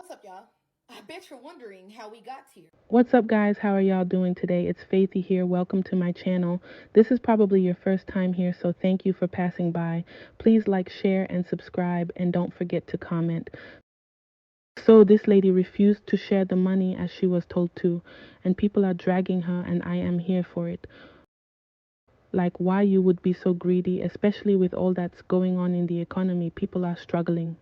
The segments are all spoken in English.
What's up, y'all? I bet you're wondering how we got here. What's up, guys? How are y'all doing today? It's Faithy here. Welcome to my channel. This is probably your first time here, so thank you for passing by. Please like, share, and subscribe, and don't forget to comment. So, this lady refused to share the money as she was told to, and people are dragging her, and I am here for it. Like, why you would be so greedy, especially with all that's going on in the economy. People are struggling.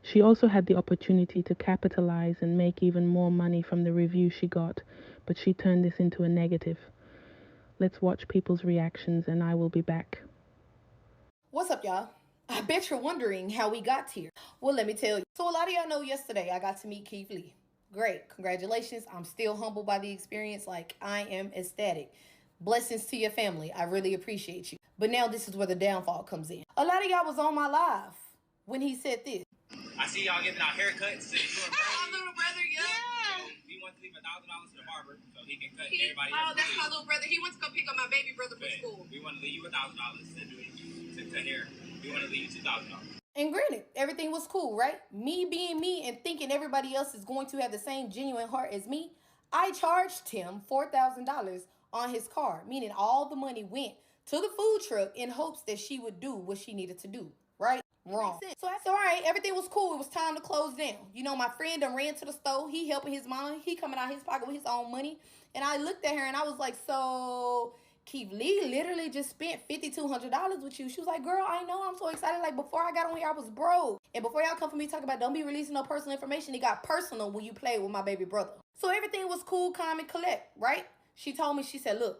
She also had the opportunity to capitalize and make even more money from the review she got, but she turned this into a negative. Let's watch people's reactions and I will be back. What's up, y'all? I bet you're wondering how we got here. Well, let me tell you. So, a lot of y'all know yesterday I got to meet Keith Lee. Great. Congratulations. I'm still humbled by the experience. Like, I am ecstatic. Blessings to your family. I really appreciate you. But now this is where the downfall comes in. A lot of y'all was on my live when he said this. I see y'all giving out haircuts. My little brother, yeah. So he wants to leave $1,000 to the barber so he can cut everybody. Oh, that's my little brother. He wants to go pick up my baby brother from school. We want to leave you $1,000 to cut hair. We want to leave you $2,000. And granted, everything was cool, right? Me being me and thinking everybody else is going to have the same genuine heart as me, I charged him $4,000 on his card, meaning all the money went to the food truck in hopes that she would do what she needed to do, right? Wrong. So I said, all right, everything was cool. It was time to close down. You know, my friend done ran to the store. He helping his mama. He coming out his pocket with his own money. And I looked at her and I was like, so Keith Lee literally just spent $5,200 with you. She was like, girl, I know. I'm so excited. Like, before I got on here, I was broke. And before y'all come for me talking about don't be releasing no personal information, it got personal when you played with my baby brother. So everything was cool, calm, and collect, right? She told me, she said, look,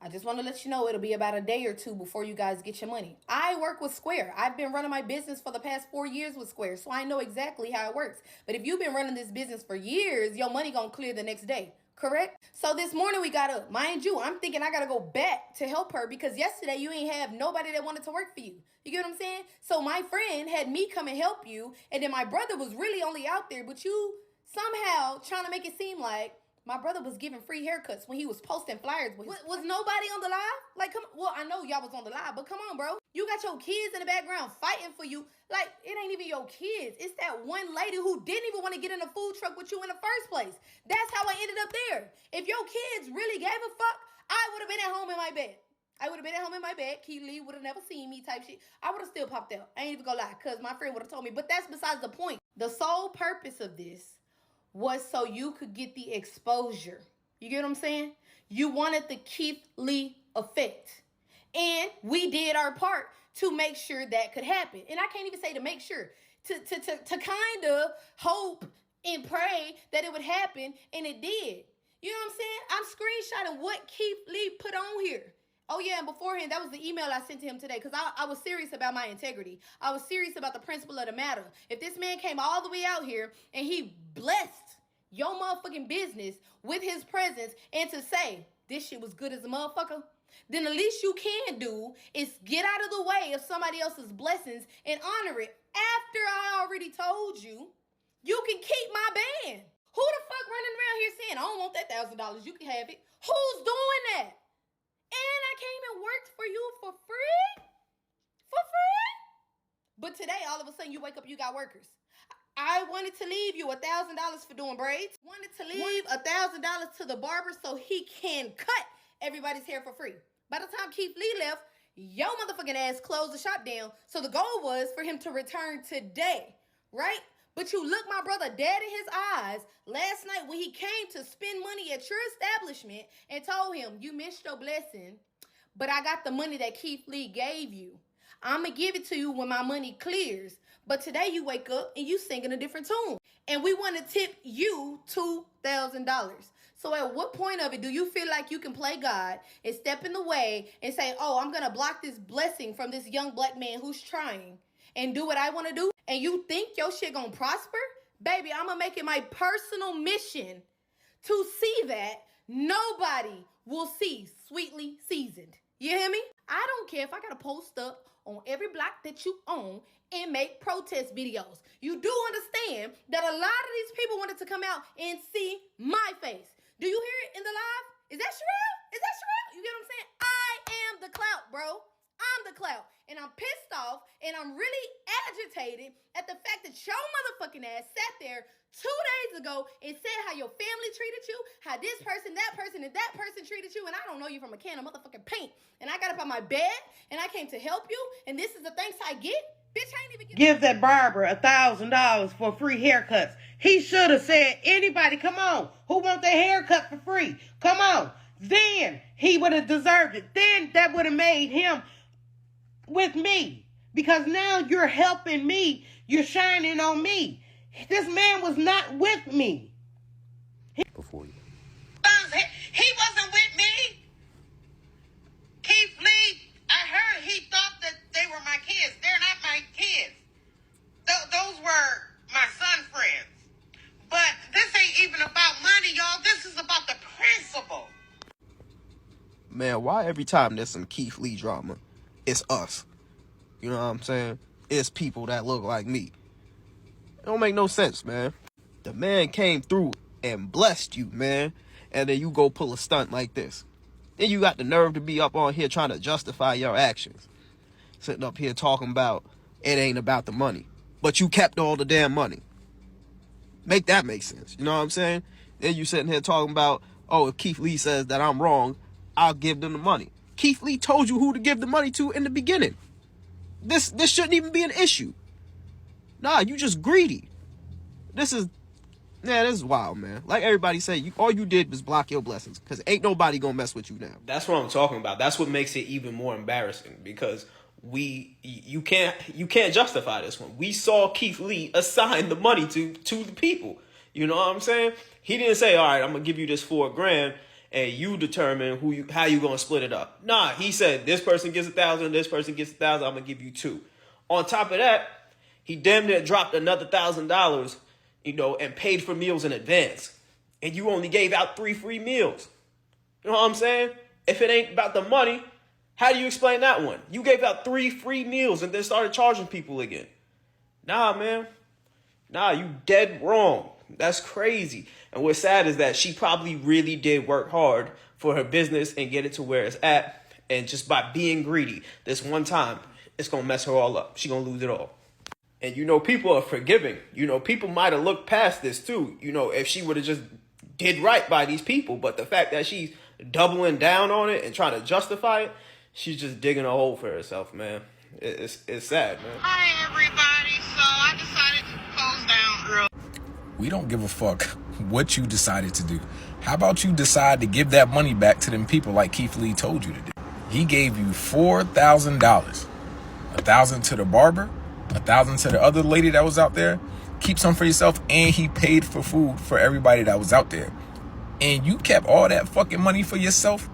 I just want to let you know it'll be about a day or two before you guys get your money. I work with Square. I've been running my business for the past 4 years with Square, so I know exactly how it works. But if you've been running this business for years, your money gonna clear the next day. Correct? So this morning we got up. Mind you, I'm thinking I gotta go back to help her because yesterday you ain't have nobody that wanted to work for you. You get what I'm saying? So my friend had me come and help you, and then my brother was really only out there, but you somehow trying to make it seem like my brother was giving free haircuts when he was posting flyers. Was nobody on the live? Like, come. Well, I know y'all was on the live, but come on, bro. You got your kids in the background fighting for you. Like, it ain't even your kids. It's that one lady who didn't even want to get in a food truck with you in the first place. That's how I ended up there. If your kids really gave a fuck, I would have been at home in my bed. I would have been at home in my bed. Keith Lee would have never seen me type shit. I would have still popped out. I ain't even gonna lie, because my friend would have told me. But that's besides the point. The sole purpose of this was so you could get the exposure. You get what I'm saying? You wanted the Keith Lee effect. And we did our part to make sure that could happen. And I can't even say to make sure, to kind of hope and pray that it would happen, and it did. You know what I'm saying? I'm screenshotting what Keith Lee put on here. Oh, yeah, and beforehand, that was the email I sent to him today because I was serious about my integrity. I was serious about the principle of the matter. If this man came all the way out here and he blessed your motherfucking business with his presence and to say this shit was good as a motherfucker, then the least you can do is get out of the way of somebody else's blessings and honor it after I already told you you can keep my band. Who the fuck running around here saying, I don't want that $1,000, you can have it? Who's doing that? And I came and worked for you for free? For free? But today, all of a sudden, you wake up, you got workers. I wanted to leave you $1,000 for doing braids. Wanted to leave $1,000 to the barber so he can cut everybody's hair for free. By the time Keith Lee left, your motherfucking ass closed the shop down. So the goal was for him to return today, right? But you look my brother dead in his eyes last night when he came to spend money at your establishment and told him, you missed your blessing, but I got the money that Keith Lee gave you. I'm going to give it to you when my money clears. But today you wake up and you singing a different tune. And we want to tip you $2,000. So at what point of it do you feel like you can play God and step in the way and say, oh, I'm going to block this blessing from this young black man who's trying and do what I want to do? And you think your shit going to prosper? Baby, I'm going to make it my personal mission to see that nobody will see sweetly seasoned. You hear me? I don't care if I got to post up on every block that you own and make protest videos. You do understand that a lot of these people wanted to come out and see my face. Do you hear it in the live? Is that Sherelle? Is that Sherelle? You get what I'm saying? I am the clout, bro. I'm the clout. And I'm pissed off and I'm really agitated at the fact that your motherfucking ass sat there 2 days ago and said how your family treated you, how this person, that person, and that person treated you, and I don't know you from a can of motherfucking paint. And I got up on my bed and I came to help you, and this is the thanks I get? Bitch, I ain't even Give that barber $1,000 for free haircuts. He should have said, anybody, come on, who want their haircut for free? Come on. Then he would have deserved it. Then that would have made him with me. Because now you're helping me. You're shining on me. This man was not with me. Before you. He wasn't with me. Keith Lee, I heard he thought that they were my kids. They're not my kids. Those were my son's friends. But this ain't even about money, y'all. This is about the principle. Man, why every time there's some Keith Lee drama, it's us? You know what I'm saying? It's people that look like me. It don't make no sense, man. The man came through and blessed you, man. And then you go pull a stunt like this. Then you got the nerve to be up on here trying to justify your actions. Sitting up here talking about it ain't about the money. But you kept all the damn money. Make that make sense. You know what I'm saying? Then you sitting here talking about, oh, if Keith Lee says that I'm wrong, I'll give them the money. Keith Lee told you who to give the money to in the beginning. This shouldn't even be an issue. Nah, you just greedy. This is wild, man. Like everybody say, all you did was block your blessings, because ain't nobody gonna mess with you now. That's what I'm talking about. That's what makes it even more embarrassing, because you can't justify this one. We saw Keith Lee assign the money to the people. You know what I'm saying? He didn't say, all right, I'm gonna give you this $4,000 and you determine how you gonna split it up. Nah, he said this person gets 1,000, this person gets 1,000. I'm gonna give you 2. On top of that, he damn near dropped another $1,000, and paid for meals in advance. And you only gave out 3 free meals. You know what I'm saying? If it ain't about the money, how do you explain that one? You gave out 3 free meals and then started charging people again. Nah, man. Nah, you dead wrong. That's crazy. And what's sad is that she probably really did work hard for her business and get it to where it's at. And just by being greedy this one time, it's going to mess her all up. She's going to lose it all. And, people are forgiving. People might have looked past this too. If she would have just did right by these people. But the fact that she's doubling down on it and trying to justify it, she's just digging a hole for herself, man. It's sad, man. Hi, everybody. So I decided to close down early. We don't give a fuck what you decided to do. How about you decide to give that money back to them people like Keith Lee told you to do? He gave you $4,000. $1,000 to the barber, $1,000 to the other lady that was out there. Keep some for yourself, and he paid for food for everybody that was out there. And you kept all that fucking money for yourself.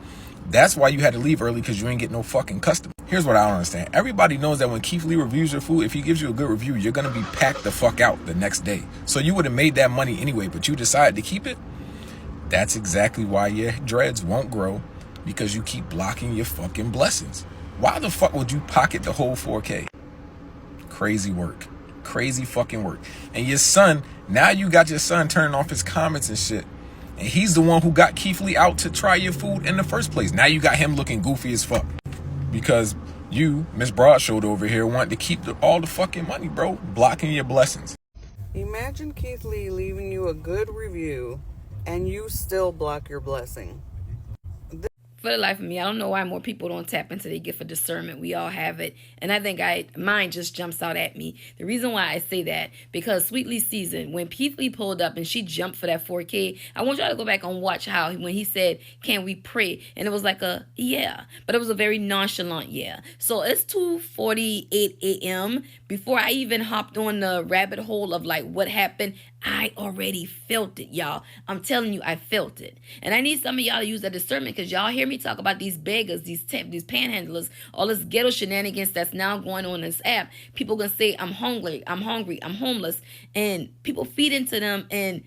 That's why you had to leave early, because you ain't get no fucking customer. Here's what I don't understand. Everybody knows that when Keith Lee reviews your food, if he gives you a good review, you're going to be packed the fuck out the next day. So you would have made that money anyway, but you decided to keep it. That's exactly why your dreads won't grow, because you keep blocking your fucking blessings. Why the fuck would you pocket the whole $4,000? Crazy work. Crazy fucking work. And your son, now you got your son turning off his comments and shit. And he's the one who got Keith Lee out to try your food in the first place. Now you got him looking goofy as fuck. Because you, Miss Broadshoulder over here, want to keep all the fucking money, bro. Blocking your blessings. Imagine Keith Lee leaving you a good review and you still block your blessing. For the life of me, I don't know why more people don't tap into their gift of discernment. We all have it. And I think mine just jumps out at me. The reason why I say that, because Sweetly season, when Keith Lee pulled up and she jumped for that $4,000, I want y'all to go back and watch how when he said, can we pray? And it was like a, yeah. But it was a very nonchalant yeah. So it's 2:48 a.m. Before I even hopped on the rabbit hole of like what happened, I already felt it, y'all. I'm telling you, I felt it. And I need some of y'all to use that discernment, because y'all hear me talk about these beggars, these panhandlers, all this ghetto shenanigans that's now going on in this app. People gonna say, I'm hungry, I'm homeless. And people feed into them and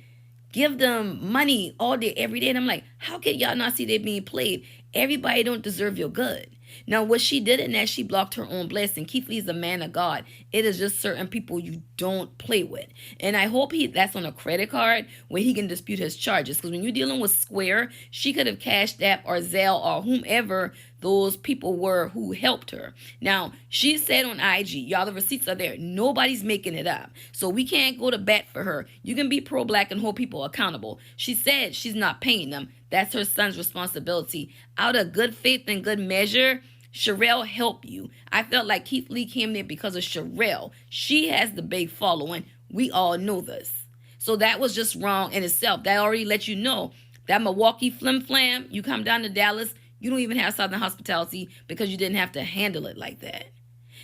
give them money all day, every day. And I'm like, how can y'all not see they being played? Everybody don't deserve your good. Now, what she did in that, she blocked her own blessing. Keith Lee's a man of God. It is just certain people you don't play with. And I hope that's on a credit card where he can dispute his charges. Because when you're dealing with Square, she could have Cashed App or Zelle or whomever those people were who helped her. Now, she said on IG, y'all, the receipts are there. Nobody's making it up. So we can't go to bat for her. You can be pro-black and hold people accountable. She said she's not paying them. That's her son's responsibility. Out of good faith and good measure, Sherelle helped you. I felt like Keith Lee came there because of Sherelle. She has the big following. We all know this. So that was just wrong in itself. That already let you know that Milwaukee flim flam, you come down to Dallas, you don't even have Southern hospitality because you didn't have to handle it like that.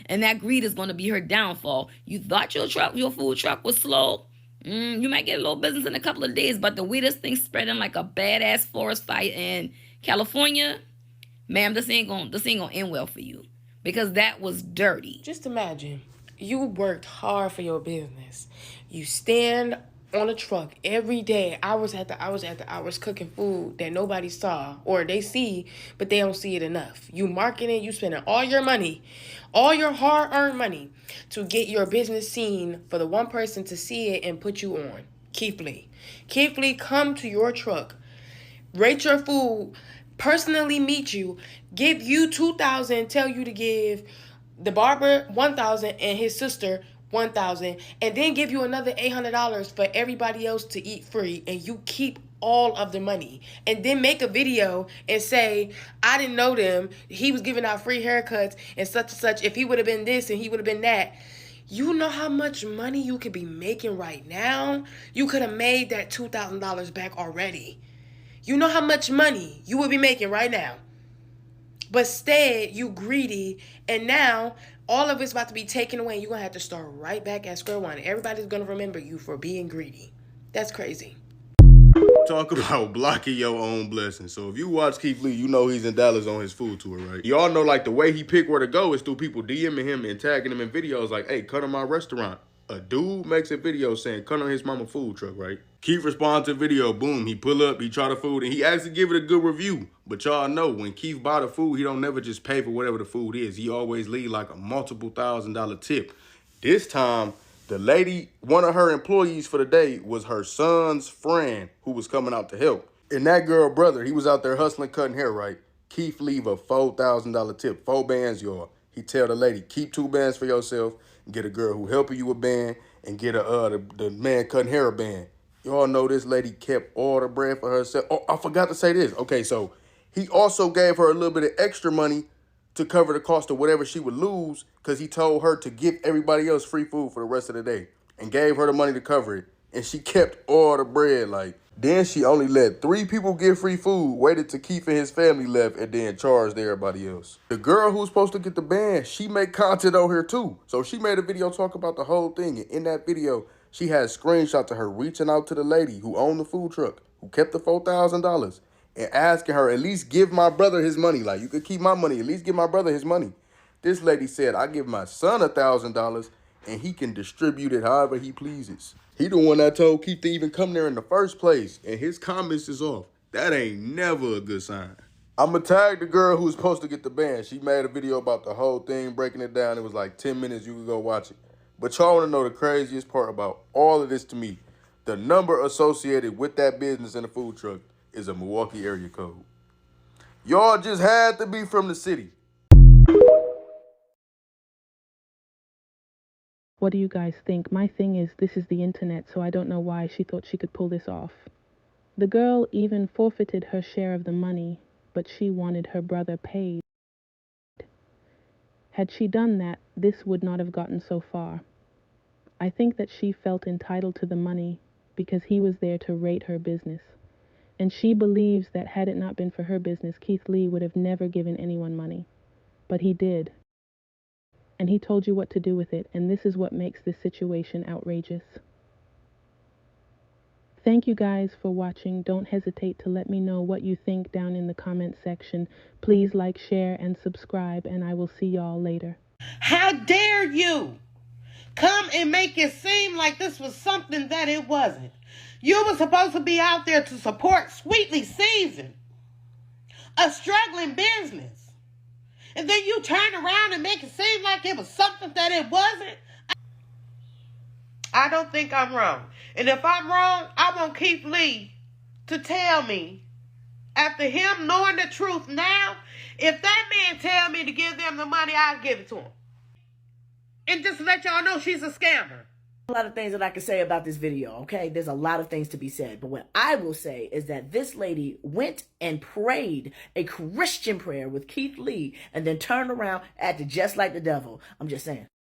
And that greed is going to be her downfall. You thought your food truck was slow. You might get a little business in a couple of days, but the way this thing's spreading like a badass forest fire in California, ma'am, this ain't gonna end well for you because that was dirty. Just imagine, you worked hard for your business. You stand on a truck every day, hours after hours after hours, cooking food that nobody saw or they see, but they don't see it enough. You marketing, you spending all your money, all your hard-earned money to get your business seen for the one person to see it and put you on. Keith Lee. Keith Lee come to your truck, rate your food, personally meet you, give you $2,000, tell you to give the barber $1,000 and his sister $1,000, and then give you another $800 for everybody else to eat free, and you keep all of the money, and then make a video and say, I didn't know them, he was giving out free haircuts and such, if he would have been this and he would have been that. You know how much money you could be making right now? You could have made that $2,000 back already. You know how much money you would be making right now. But instead, you greedy, and now all of it's about to be taken away. You're going to have to start right back at square one. Everybody's going to remember you for being greedy. That's crazy. Talk about blocking your own blessings. So if you watch Keith Lee, you know he's in Dallas on his food tour, right? Y'all know like the way he pick where to go is through people DMing him and tagging him in videos like, hey, cut on my restaurant. A dude makes a video saying, cut on his mama food truck, right? Keith responds to the video, boom, he pull up, he try the food, and he actually give it a good review. But y'all know, when Keith buy the food, he don't never just pay for whatever the food is. He always leave like a multiple $1,000 tip. This time, the lady, one of her employees for the day was her son's friend who was coming out to help. And that girl brother, he was out there hustling, cutting hair, right? Keith leave a $4,000 tip, 4 bands, y'all. He tell the lady, keep 2 bands for yourself, get a girl who helping you a band, and get the man cutting hair a band. Y'all know this lady kept all the bread for herself. Oh, I forgot to say this. Okay, so he also gave her a little bit of extra money to cover the cost of whatever she would lose because he told her to give everybody else free food for the rest of the day and gave her the money to cover it. And she kept all the bread. Like, then she only let 3 people get free food, waited till Keith and his family left, and then charged everybody else. The girl who was supposed to get the band, she made content on here too. So she made a video talk about the whole thing. And in that video, she had screenshots of her reaching out to the lady who owned the food truck, who kept the $4,000, and asking her, at least give my brother his money. Like, you could keep my money, at least give my brother his money. This lady said, I give my son $1,000 and he can distribute it however he pleases. He the one that told Keith to even come there in the first place, and his comments is off. That ain't never a good sign. I'ma tag the girl who was supposed to get the band. She made a video about the whole thing, breaking it down. It was like 10 minutes, you could go watch it. But y'all wanna know the craziest part about all of this to me? The number associated with that business in the food truck is a Milwaukee area code. Y'all just had to be from the city. What do you guys think? My thing is, this is the internet, so I don't know why she thought she could pull this off. The girl even forfeited her share of the money, but she wanted her brother paid. Had she done that, this would not have gotten so far. I think that she felt entitled to the money because he was there to rate her business. And she believes that had it not been for her business, Keith Lee would have never given anyone money. But he did. And he told you what to do with it, and this is what makes this situation outrageous. Thank you guys for watching. Don't hesitate to let me know what you think down in the comment section. Please like, share, and subscribe, and I will see y'all later. How dare you come and make it seem like this was something that it wasn't? You were supposed to be out there to support Sweetly Seasoned, a struggling business. And then you turn around and make it seem like it was something that it wasn't. I don't think I'm wrong. And if I'm wrong, I want Keith Lee to tell me After him knowing the truth now, if that man tell me to give them the money, I'll give it to him. And just let y'all know she's a scammer. A lot of things that I can say about this video, okay? There's a lot of things to be said. But what I will say is that this lady went and prayed a Christian prayer with Keith Lee and then turned around, acted just like the devil. I'm just saying.